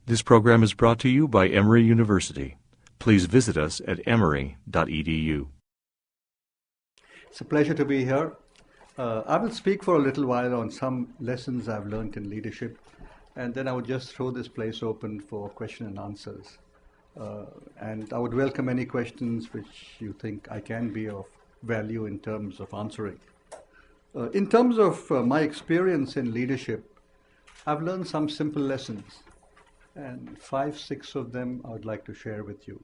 This program is brought to you by Emory University. Please visit us at emory.edu. It's a pleasure to be here. I will speak for a little while on some lessons I've learned in leadership, and then I would just throw this place open for question and answers. And I would welcome any questions which you think I can be of value in terms of answering. In terms of my experience in leadership, I've learned some simple lessons, and 5, 6 of them I would like to share with you.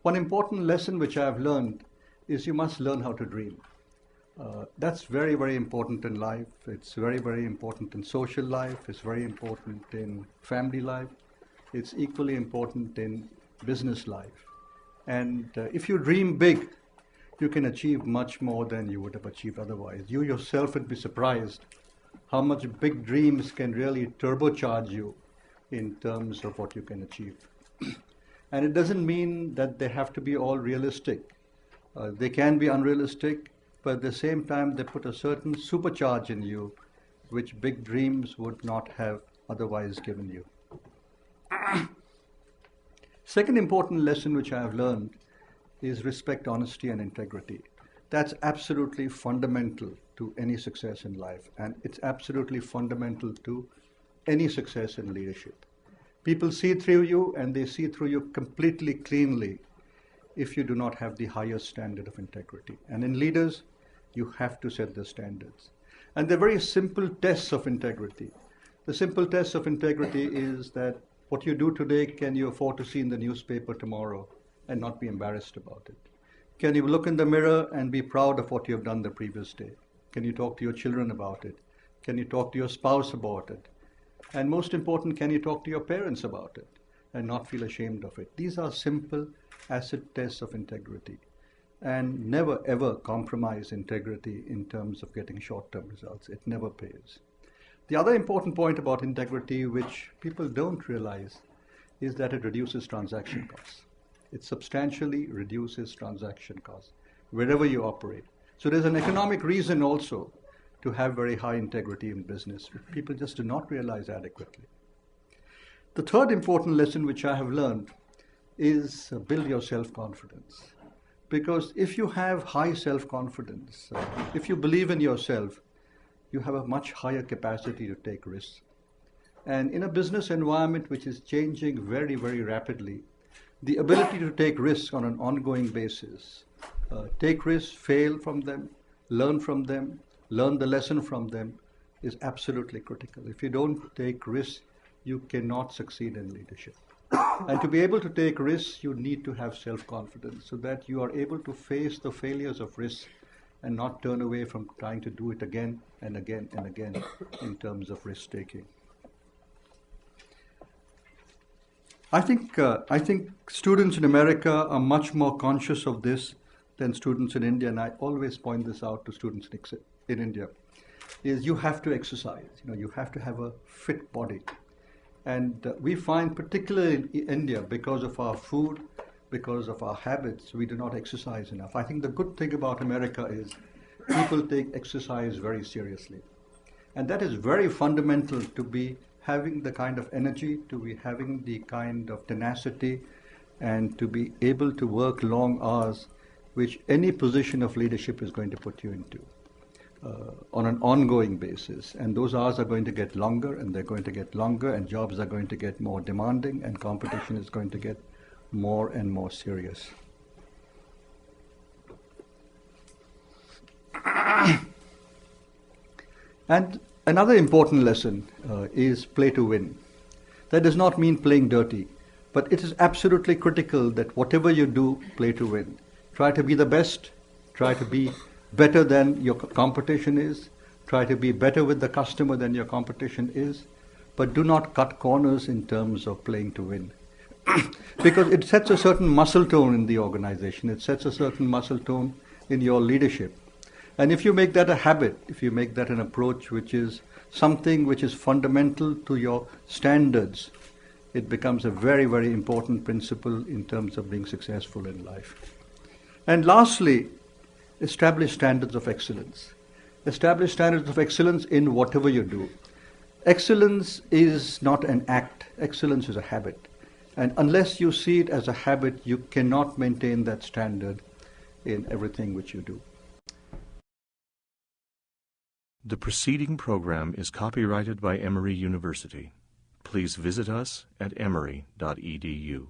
One important lesson which I've learned is you must learn how to dream. That's very, very important in life. It's very, very important in social life. It's very important in family life. It's equally important in business life. And if you dream big, you can achieve much more than you would have achieved otherwise. You yourself would be surprised how much big dreams can really turbocharge you in terms of what you can achieve. And it doesn't mean that they have to be all realistic. They can be unrealistic, but at the same time they put a certain supercharge in you which big dreams would not have otherwise given you. Second important lesson which I have learned is respect, honesty and integrity. That's absolutely fundamental to any success in life, and it's absolutely fundamental to any success in leadership. People see through you, and they see through you completely cleanly if you do not have the highest standard of integrity. And in leaders, you have to set the standards. And they're very simple tests of integrity. The simple test of integrity is that what you do today, can you afford to see in the newspaper tomorrow and not be embarrassed about it? Can you look in the mirror and be proud of what you have done the previous day? Can you talk to your children about it? Can you talk to your spouse about it? And most important, can you talk to your parents about it and not feel ashamed of it? These are simple acid tests of integrity. And never ever compromise integrity in terms of getting short-term results. It never pays. The other important point about integrity, which people don't realize, is that it reduces transaction costs. It substantially reduces transaction costs wherever you operate. So there's an economic reason also to have very high integrity in business, which people just do not realize adequately. The third important lesson which I have learned is build your self-confidence. Because if you have high self-confidence, if you believe in yourself, you have a much higher capacity to take risks. And in a business environment which is changing very, very rapidly, the ability to take risks on an ongoing basis, take risks, fail from them, learn the lesson from them, is absolutely critical. If you don't take risks, you cannot succeed in leadership. And to be able to take risks, you need to have self-confidence so that you are able to face the failures of risks and not turn away from trying to do it again and again and again in terms of risk-taking. I think students in America are much more conscious of this than students in India, and I always point this out to students in India, is you have to exercise. You have to have a fit body. And we find, particularly in India, because of our food, because of our habits, we do not exercise enough. I think the good thing about America is people take exercise very seriously. And that is very fundamental to be having the kind of energy, to be having the kind of tenacity, and to be able to work long hours, which any position of leadership is going to put you into. On an ongoing basis, and those hours are going to get longer, and they're going to get longer, and jobs are going to get more demanding, and competition is going to get more and more serious. And another important lesson is play to win. That does not mean playing dirty, but it is absolutely critical that whatever you do, play to win. Try to be the best, try to be better than your competition is, try to be better with the customer than your competition is, but do not cut corners in terms of playing to win. Because it sets a certain muscle tone in the organization, it sets a certain muscle tone in your leadership. And if you make that a habit, if you make that an approach which is something which is fundamental to your standards, it becomes a very, very important principle in terms of being successful in life. And lastly, establish standards of excellence. Establish standards of excellence in whatever you do. Excellence is not an act, excellence is a habit. And unless you see it as a habit, you cannot maintain that standard in everything which you do. The preceding program is copyrighted by Emory University. Please visit us at emory.edu.